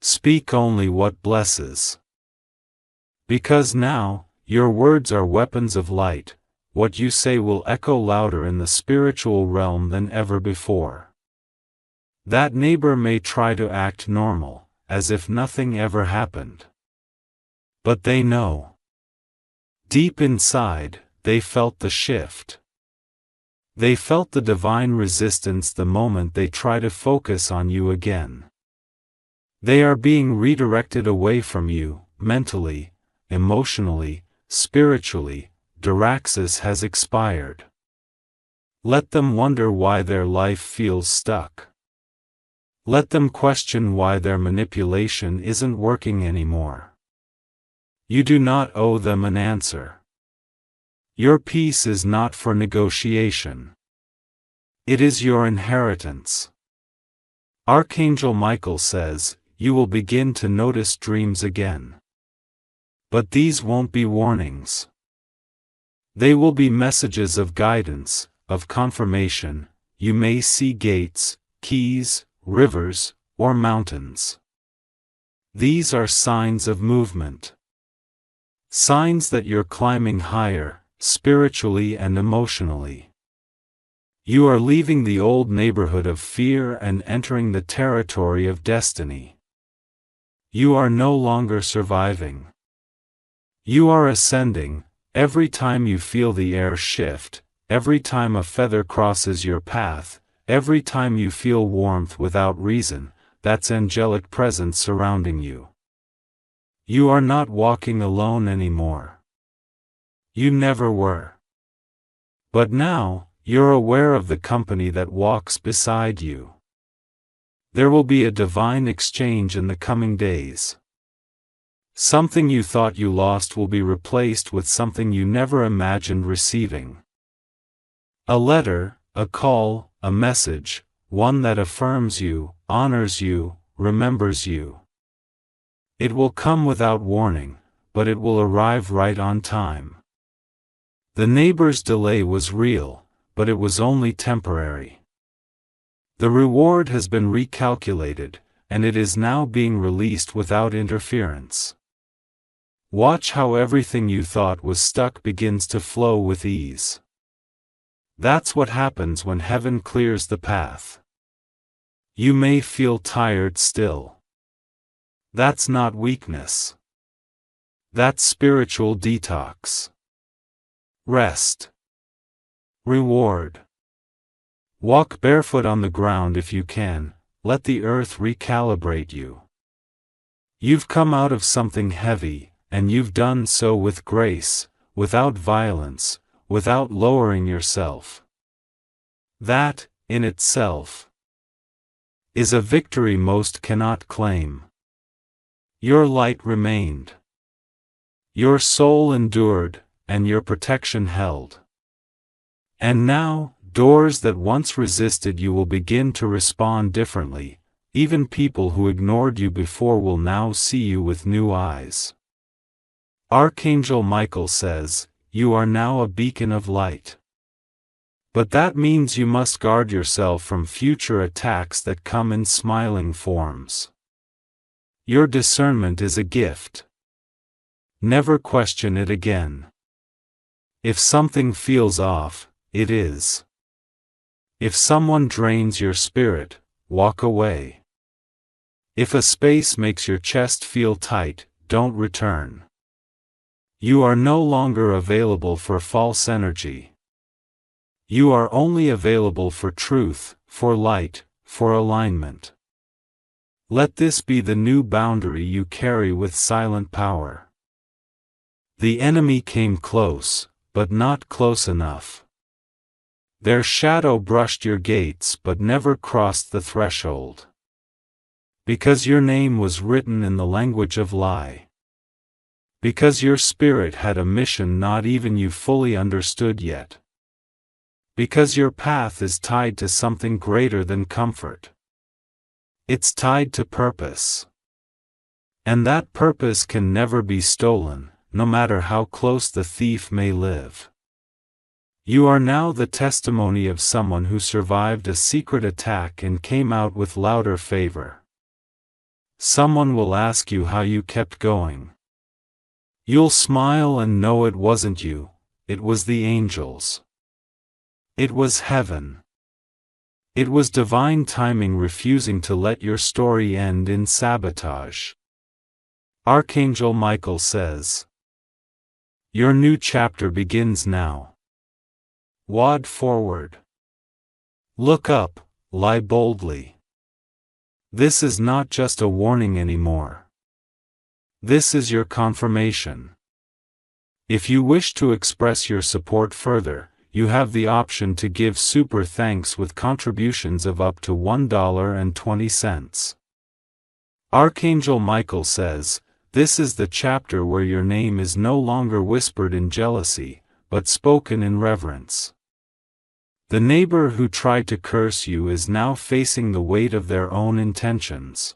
Speak only what blesses. Because now, your words are weapons of light. What you say will echo louder in the spiritual realm than ever before. That neighbor may try to act normal, as if nothing ever happened. But they know. Deep inside, they felt the shift. They felt the divine resistance the moment they try to focus on you again. They are being redirected away from you, mentally, emotionally, spiritually. Diraxis has expired. Let them wonder why their life feels stuck. Let them question why their manipulation isn't working anymore. You do not owe them an answer. Your peace is not for negotiation. It is your inheritance. Archangel Michael says, you will begin to notice dreams again. But these won't be warnings. They will be messages of guidance, of confirmation. You may see gates, keys, rivers, or mountains. These are signs of movement. Signs that you're climbing higher, spiritually and emotionally. You are leaving the old neighborhood of fear and entering the territory of destiny. You are no longer surviving. You are ascending. Every time you feel the air shift, every time a feather crosses your path, every time you feel warmth without reason, that's angelic presence surrounding you. You are not walking alone anymore. You never were. But now, you're aware of the company that walks beside you. There will be a divine exchange in the coming days. Something you thought you lost will be replaced with something you never imagined receiving. A letter, a call, a message, one that affirms you, honors you, remembers you. It will come without warning, but it will arrive right on time. The neighbor's delay was real, but it was only temporary. The reward has been recalculated, and it is now being released without interference. Watch how everything you thought was stuck begins to flow with ease. That's what happens when heaven clears the path. You may feel tired still. That's not weakness. That's spiritual detox. Rest. Reward. Walk barefoot on the ground if you can, let the earth recalibrate you. You've come out of something heavy, and you've done so with grace, without violence, without lowering yourself. That, in itself, is a victory most cannot claim. Your light remained. Your soul endured, and your protection held. And now, doors that once resisted you will begin to respond differently. Even people who ignored you before will now see you with new eyes. Archangel Michael says, you are now a beacon of light. But that means you must guard yourself from future attacks that come in smiling forms. Your discernment is a gift. Never question it again. If something feels off, it is. If someone drains your spirit, walk away. If a space makes your chest feel tight, don't return. You are no longer available for false energy. You are only available for truth, for light, for alignment. Let this be the new boundary you carry with silent power. The enemy came close, but not close enough. Their shadow brushed your gates but never crossed the threshold. Because your name was written in the language of lie. Because your spirit had a mission not even you fully understood yet. Because your path is tied to something greater than comfort. It's tied to purpose. And that purpose can never be stolen, no matter how close the thief may live. You are now the testimony of someone who survived a secret attack and came out with louder favor. Someone will ask you how you kept going. You'll smile and know it wasn't you, it was the angels. It was heaven. It was divine timing refusing to let your story end in sabotage. Archangel Michael says, your new chapter begins now. Wad forward. Look up, lie boldly. This is not just a warning anymore. This is your confirmation. If you wish to express your support further, you have the option to give super thanks with contributions of up to $1.20. Archangel Michael says, this is the chapter where your name is no longer whispered in jealousy, but spoken in reverence. The neighbor who tried to curse you is now facing the weight of their own intentions.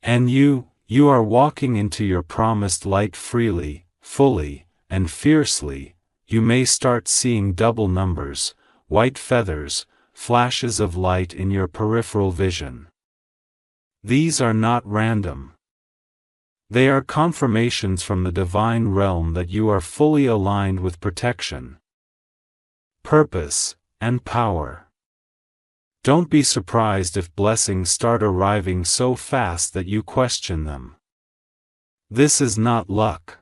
And you are walking into your promised light freely, fully, and fiercely. You may start seeing double numbers, white feathers, flashes of light in your peripheral vision. These are not random. They are confirmations from the divine realm that you are fully aligned with protection, purpose, and power. Don't be surprised if blessings start arriving so fast that you question them. This is not luck.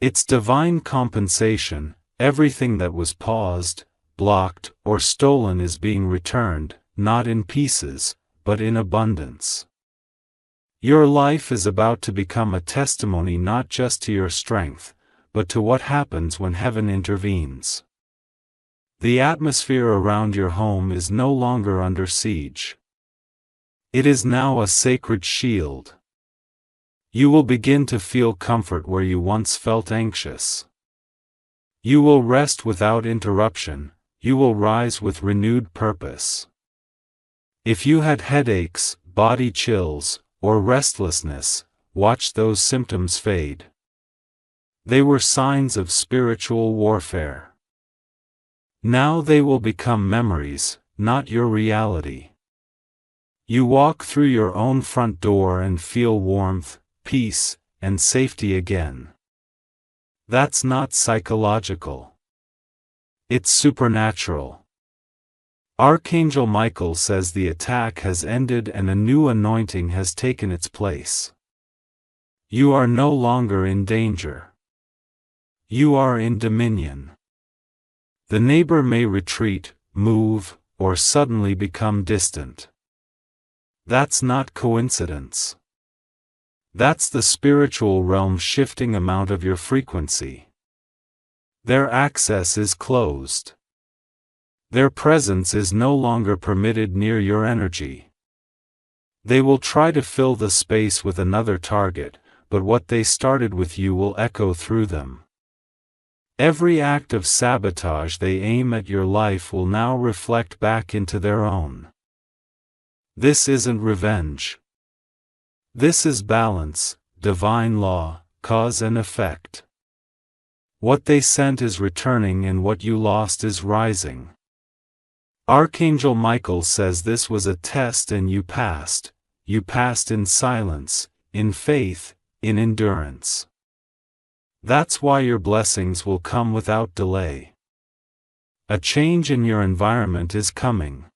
It's divine compensation. Everything that was paused, blocked, or stolen is being returned, not in pieces, but in abundance. Your life is about to become a testimony not just to your strength, but to what happens when heaven intervenes. The atmosphere around your home is no longer under siege. It is now a sacred shield. You will begin to feel comfort where you once felt anxious. You will rest without interruption, you will rise with renewed purpose. If you had headaches, body chills, or restlessness, watch those symptoms fade. They were signs of spiritual warfare. Now they will become memories, not your reality. You walk through your own front door and feel warmth, peace, and safety again. That's not psychological. It's supernatural. Archangel Michael says the attack has ended and a new anointing has taken its place. You are no longer in danger. You are in dominion. The neighbor may retreat, move, or suddenly become distant. That's not coincidence. That's the spiritual realm shifting amount of your frequency. Their access is closed. Their presence is no longer permitted near your energy. They will try to fill the space with another target, but what they started with you will echo through them. Every act of sabotage they aim at your life will now reflect back into their own. This isn't revenge. This is balance, divine law, cause and effect. What they sent is returning and what you lost is rising. Archangel Michael says this was a test and you passed. You passed in silence, in faith, in endurance. That's why your blessings will come without delay. A change in your environment is coming.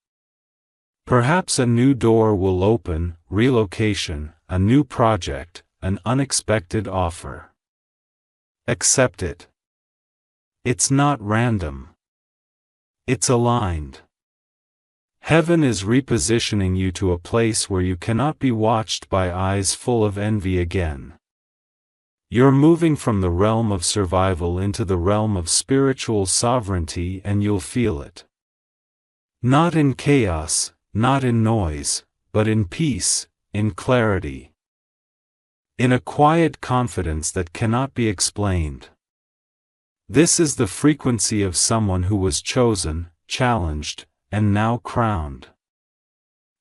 Perhaps a new door will open, relocation, a new project, an unexpected offer. Accept it. It's not random. It's aligned. Heaven is repositioning you to a place where you cannot be watched by eyes full of envy again. You're moving from the realm of survival into the realm of spiritual sovereignty and you'll feel it. Not in chaos, not in noise, but in peace, in clarity. In a quiet confidence that cannot be explained. This is the frequency of someone who was chosen, challenged, and now crowned.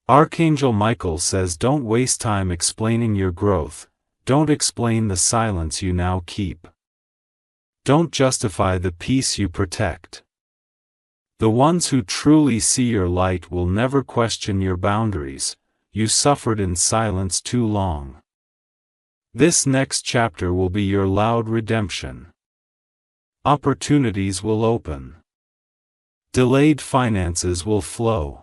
Archangel Michael says don't waste time explaining your growth, don't explain the silence you now keep. Don't justify the peace you protect. The ones who truly see your light will never question your boundaries. You suffered in silence too long. This next chapter will be your loud redemption. Opportunities will open. Delayed finances will flow.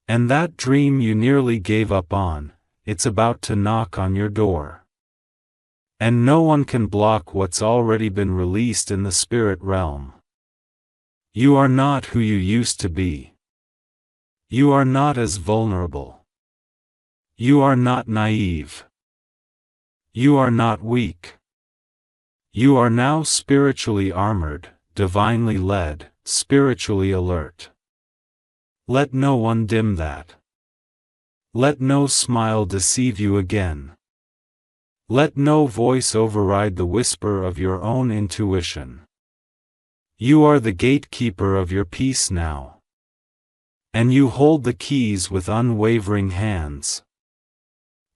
And that dream you nearly gave up on, it's about to knock on your door. And no one can block what's already been released in the spirit realm. You are not who you used to be. You are not as vulnerable. You are not naive. You are not weak. You are now spiritually armored, divinely led, spiritually alert. Let no one dim that. Let no smile deceive you again. Let no voice override the whisper of your own intuition. You are the gatekeeper of your peace now. And you hold the keys with unwavering hands.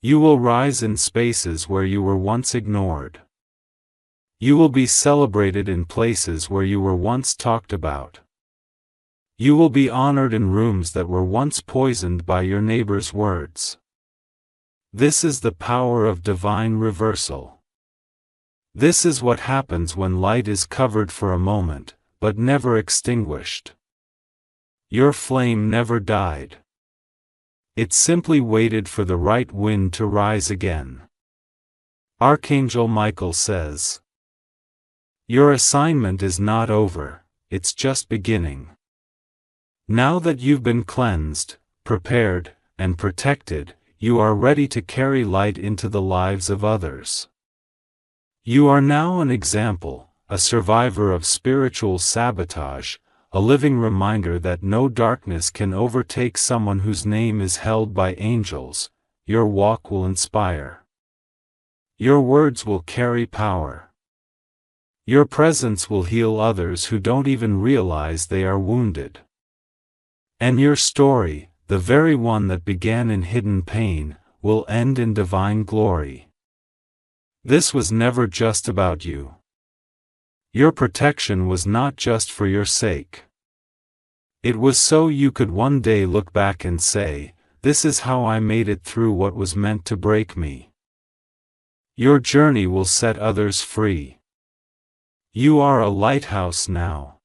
You will rise in spaces where you were once ignored. You will be celebrated in places where you were once talked about. You will be honored in rooms that were once poisoned by your neighbor's words. This is the power of divine reversal. This is what happens when light is covered for a moment, but never extinguished. Your flame never died. It simply waited for the right wind to rise again. Archangel Michael says, your assignment is not over, it's just beginning. Now that you've been cleansed, prepared, and protected, you are ready to carry light into the lives of others. You are now an example, a survivor of spiritual sabotage, a living reminder that no darkness can overtake someone whose name is held by angels. Your walk will inspire. Your words will carry power. Your presence will heal others who don't even realize they are wounded. And your story, the very one that began in hidden pain, will end in divine glory. This was never just about you. Your protection was not just for your sake. It was so you could one day look back and say, this is how I made it through what was meant to break me. Your journey will set others free. You are a lighthouse now.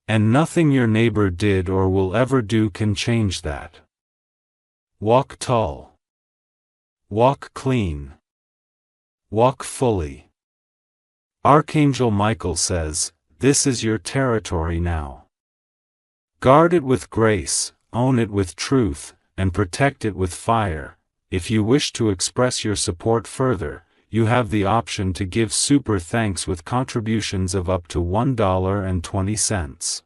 And nothing your neighbor did or will ever do can change that. Walk tall. Walk clean. Walk fully. Archangel Michael says, this is your territory now. Guard it with grace, own it with truth, and protect it with fire. If you wish to express your support further, you have the option to give super thanks with contributions of up to $1.20.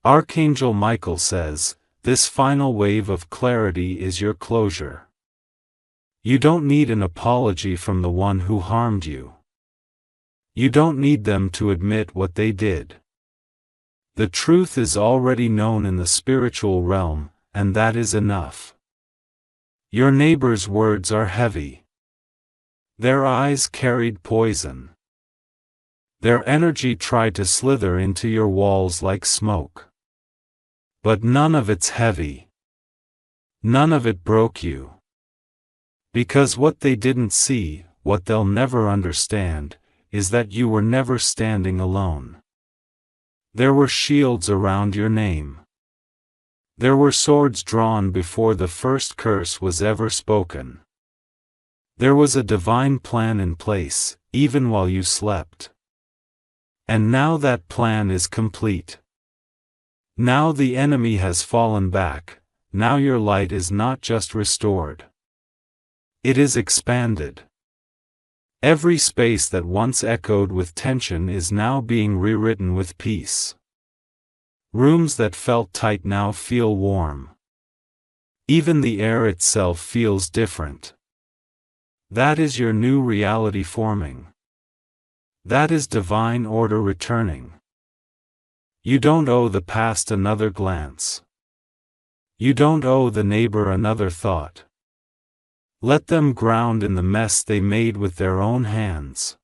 Archangel Michael says, this final wave of clarity is your closure. You don't need an apology from the one who harmed you. You don't need them to admit what they did. The truth is already known in the spiritual realm, and that is enough. Your neighbor's words are heavy. Their eyes carried poison. Their energy tried to slither into your walls like smoke. But none of it's heavy. None of it broke you. Because what they didn't see, what they'll never understand, is that you were never standing alone. There were shields around your name. There were swords drawn before the first curse was ever spoken. There was a divine plan in place, even while you slept. And now that plan is complete. Now the enemy has fallen back, now your light is not just restored. It is expanded. Every space that once echoed with tension is now being rewritten with peace. Rooms that felt tight now feel warm. Even the air itself feels different. That is your new reality forming. That is divine order returning. You don't owe the past another glance. You don't owe the neighbor another thought. Let them ground in the mess they made with their own hands.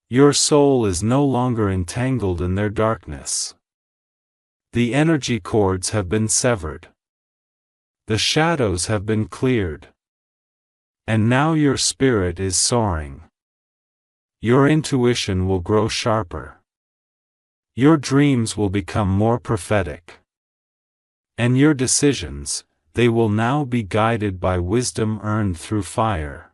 Your soul is no longer entangled in their darkness. The energy cords have been severed. The shadows have been cleared. And now your spirit is soaring. Your intuition will grow sharper. Your dreams will become more prophetic. And your decisions, they will now be guided by wisdom earned through fire.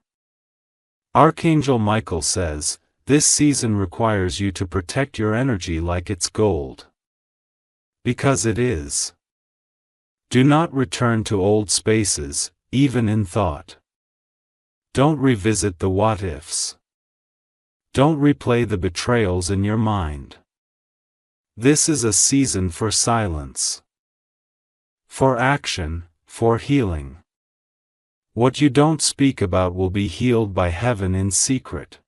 Archangel Michael says, this season requires you to protect your energy like it's gold. Because it is. Do not return to old spaces, even in thought. Don't revisit the what-ifs. Don't replay the betrayals in your mind. This is a season for silence. For action, for healing. What you don't speak about will be healed by heaven in secret.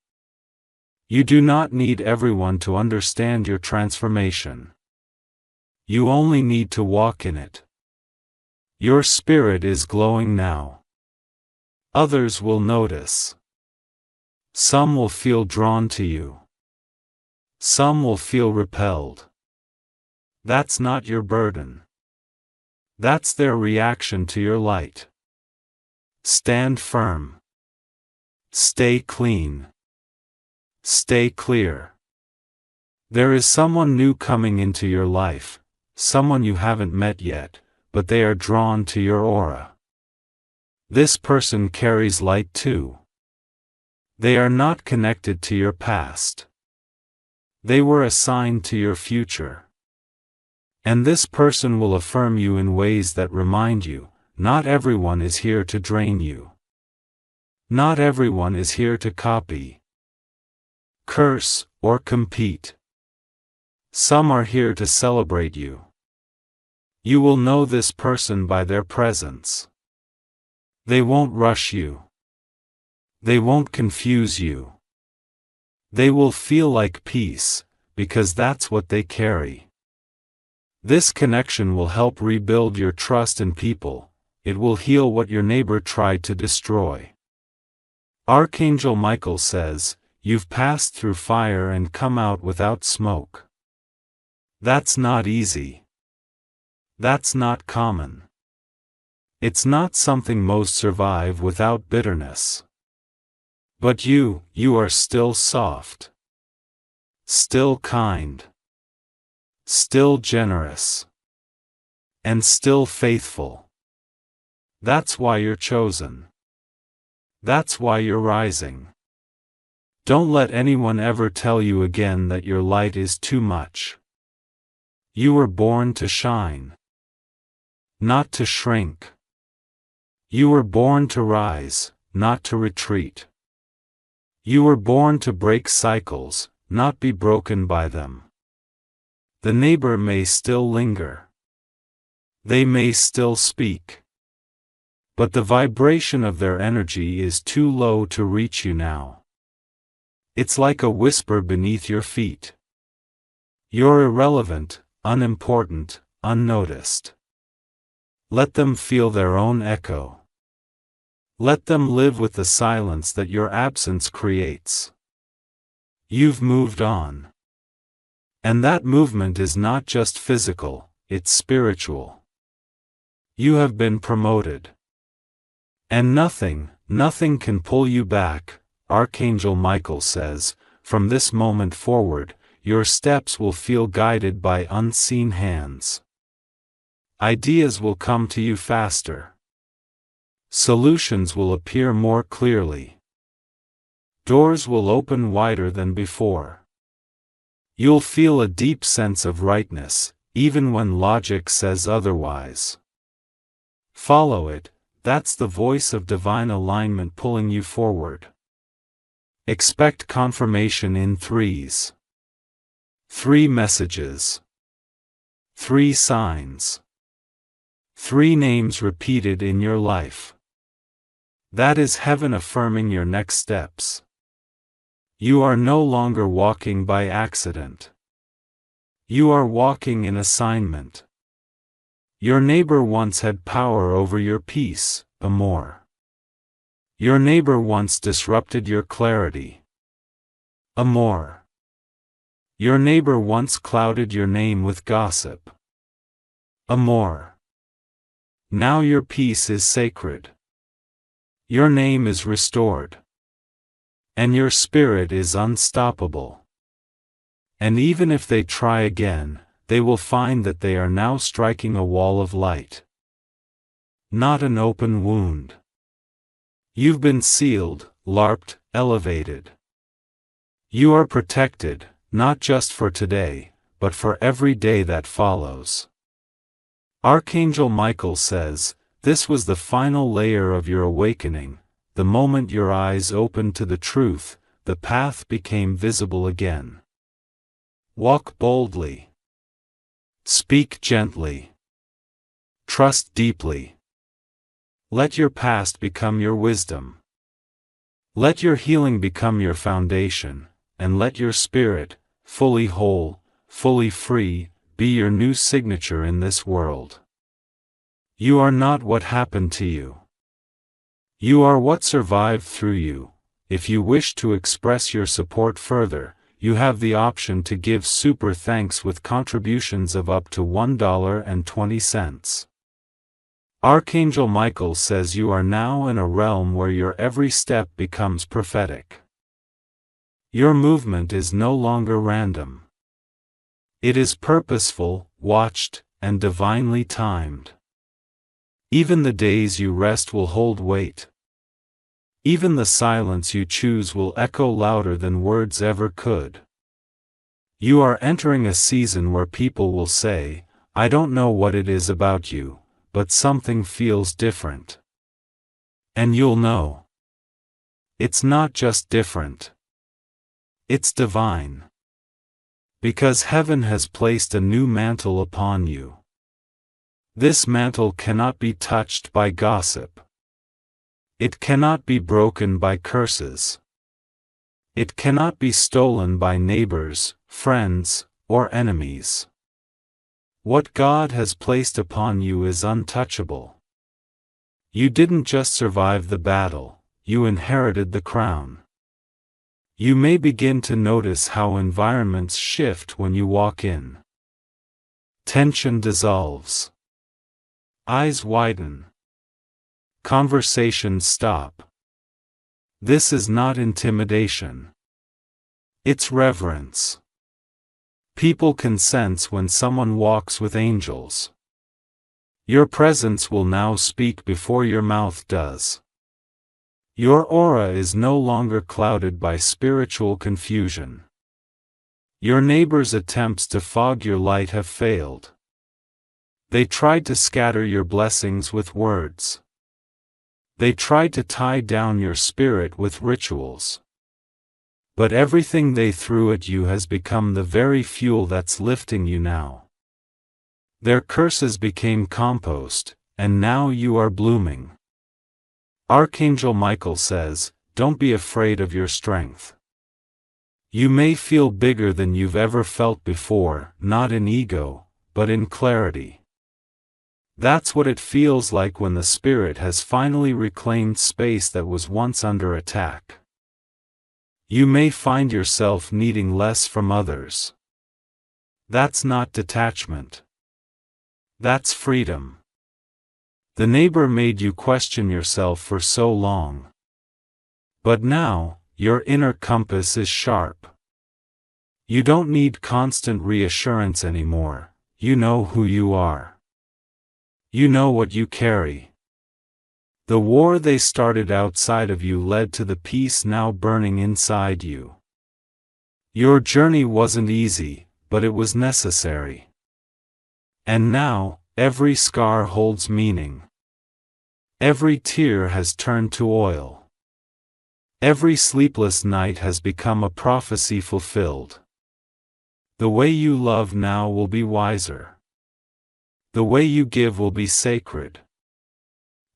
You do not need everyone to understand your transformation. You only need to walk in it. Your spirit is glowing now. Others will notice. Some will feel drawn to you. Some will feel repelled. That's not your burden. That's their reaction to your light. Stand firm. Stay clean. Stay clear. There is someone new coming into your life, someone you haven't met yet, but they are drawn to your aura. This person carries light too. They are not connected to your past. They were assigned to your future. And this person will affirm you in ways that remind you, not everyone is here to drain you. Not everyone is here to copy, curse, or compete. Some are here to celebrate you. You will know this person by their presence. They won't rush you. They won't confuse you. They will feel like peace, because that's what they carry. This connection will help rebuild your trust in people. It will heal what your neighbor tried to destroy. Archangel Michael says, you've passed through fire and come out without smoke. That's not easy. That's not common. It's not something most survive without bitterness. But you are still soft. Still kind. still generous, and still faithful. That's why you're chosen. That's why you're rising. Don't let anyone ever tell you again that your light is too much. You were born to shine, not to shrink. You were born to rise, not to retreat. You were born to break cycles, not be broken by them. The neighbor may still linger. They may still speak. But the vibration of their energy is too low to reach you now. It's like a whisper beneath your feet. You're irrelevant, unimportant, unnoticed. Let them feel their own echo. Let them live with the silence that your absence creates. You've moved on. And that movement is not just physical, it's spiritual. You have been promoted. And nothing can pull you back, Archangel Michael says. From this moment forward, your steps will feel guided by unseen hands. Ideas will come to you faster. Solutions will appear more clearly. Doors will open wider than before. You'll feel a deep sense of rightness, even when logic says otherwise. Follow it, that's the voice of divine alignment pulling you forward. Expect confirmation in threes. 3 messages. 3 signs. 3 names repeated in your life. That is heaven affirming your next steps. You are no longer walking by accident. You are walking in assignment. Your neighbor once had power over your peace, amor. Your neighbor once disrupted your clarity. Amor. Your neighbor once clouded your name with gossip. Amor. Now your peace is sacred. Your name is restored. And your spirit is unstoppable. And even if they try again, they will find that they are now striking a wall of light. Not an open wound. You've been sealed, LARPed, elevated. You are protected, not just for today, but for every day that follows. Archangel Michael says, this was the final layer of your awakening. The moment your eyes opened to the truth, the path became visible again. Walk boldly. Speak gently. Trust deeply. Let your past become your wisdom. Let your healing become your foundation, and let your spirit, fully whole, fully free, be your new signature in this world. You are not what happened to you. You are what survived through you. If you wish to express your support further, you have the option to give super thanks with contributions of up to $1.20. Archangel Michael says you are now in a realm where your every step becomes prophetic. Your movement is no longer random. It is purposeful, watched, and divinely timed. Even the days you rest will hold weight. Even the silence you choose will echo louder than words ever could. You are entering a season where people will say, I don't know what it is about you, but something feels different. And you'll know. It's not just different. It's divine. Because heaven has placed a new mantle upon you. This mantle cannot be touched by gossip. It cannot be broken by curses. It cannot be stolen by neighbors, friends, or enemies. What God has placed upon you is untouchable. You didn't just survive the battle, you inherited the crown. You may begin to notice how environments shift when you walk in. Tension dissolves. Eyes widen. Conversations stop. This is not intimidation. It's reverence. People can sense when someone walks with angels. Your presence will now speak before your mouth does. Your aura is no longer clouded by spiritual confusion. Your neighbor's attempts to fog your light have failed. They tried to scatter your blessings with words. They tried to tie down your spirit with rituals. But everything they threw at you has become the very fuel that's lifting you now. Their curses became compost, and now you are blooming. Archangel Michael says, don't be afraid of your strength. You may feel bigger than you've ever felt before, not in ego, but in clarity. That's what it feels like when the spirit has finally reclaimed space that was once under attack. You may find yourself needing less from others. That's not detachment. That's freedom. The neighbor made you question yourself for so long. But now, your inner compass is sharp. You don't need constant reassurance anymore. You know who you are. You know what you carry. The war they started outside of you led to the peace now burning inside you. Your journey wasn't easy, but it was necessary. And now, every scar holds meaning. Every tear has turned to oil. Every sleepless night has become a prophecy fulfilled. The way you love now will be wiser. The way you give will be sacred.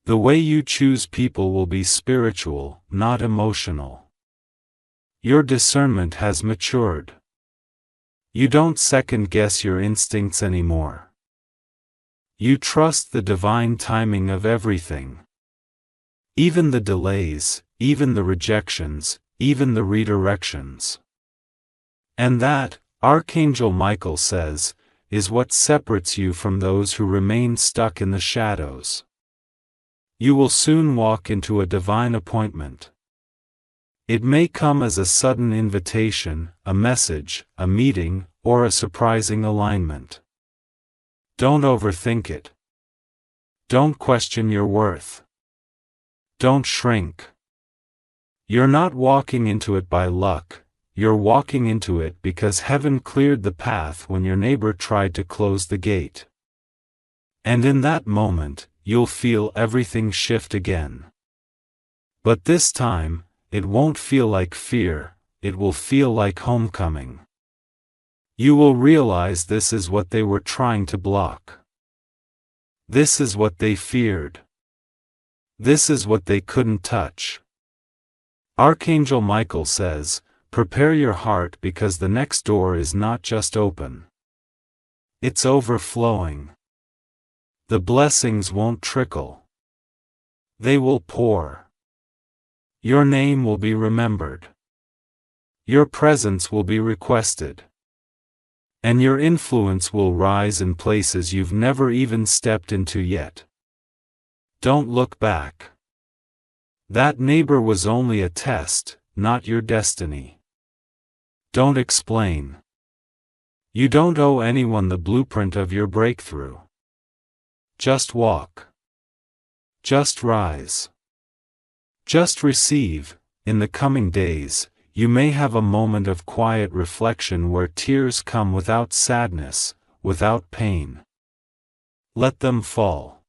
The way you choose people will be spiritual, not emotional. Your discernment has matured. You don't second-guess your instincts anymore. You trust the divine timing of everything. Even the delays, even the rejections, even the redirections. And that, Archangel Michael says, is what separates you from those who remain stuck in the shadows. You will soon walk into a divine appointment. It may come as a sudden invitation, a message, a meeting, or a surprising alignment. Don't overthink it. Don't question your worth. Don't shrink. You're not walking into it by luck, you're walking into it because heaven cleared the path when your neighbor tried to close the gate. And in that moment, you'll feel everything shift again. But this time, it won't feel like fear, it will feel like homecoming. You will realize this is what they were trying to block. This is what they feared. This is what they couldn't touch. Archangel Michael says, prepare your heart because the next door is not just open. It's overflowing. The blessings won't trickle. They will pour. Your name will be remembered. Your presence will be requested. And your influence will rise in places you've never even stepped into yet. Don't look back. That neighbor was only a test, not your destiny. Don't explain. You don't owe anyone the blueprint of your breakthrough. Just walk. Just rise. Just receive. In the coming days, you may have a moment of quiet reflection where tears come without sadness, without pain. Let them fall.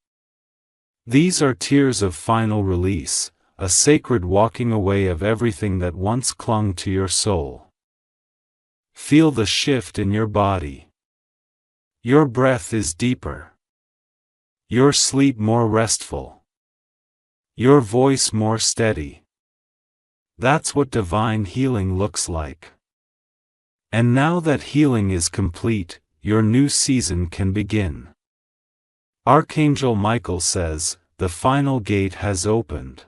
These are tears of final release, a sacred walking away of everything that once clung to your soul. Feel the shift in your body. Your breath is deeper. Your sleep more restful. Your voice more steady. That's what divine healing looks like. And now that healing is complete, your new season can begin. Archangel Michael says, the final gate has opened.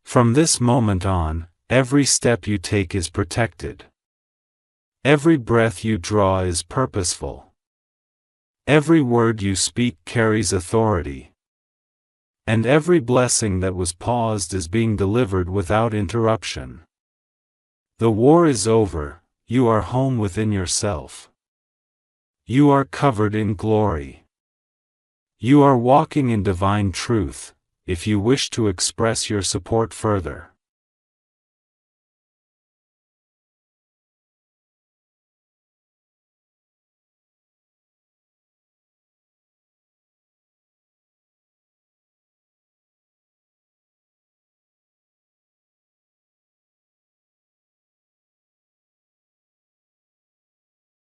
From this moment on, every step you take is protected. Every breath you draw is purposeful. Every word you speak carries authority. And every blessing that was paused is being delivered without interruption. The war is over, you are home within yourself. You are covered in glory. You are walking in divine truth. If you wish to express your support further,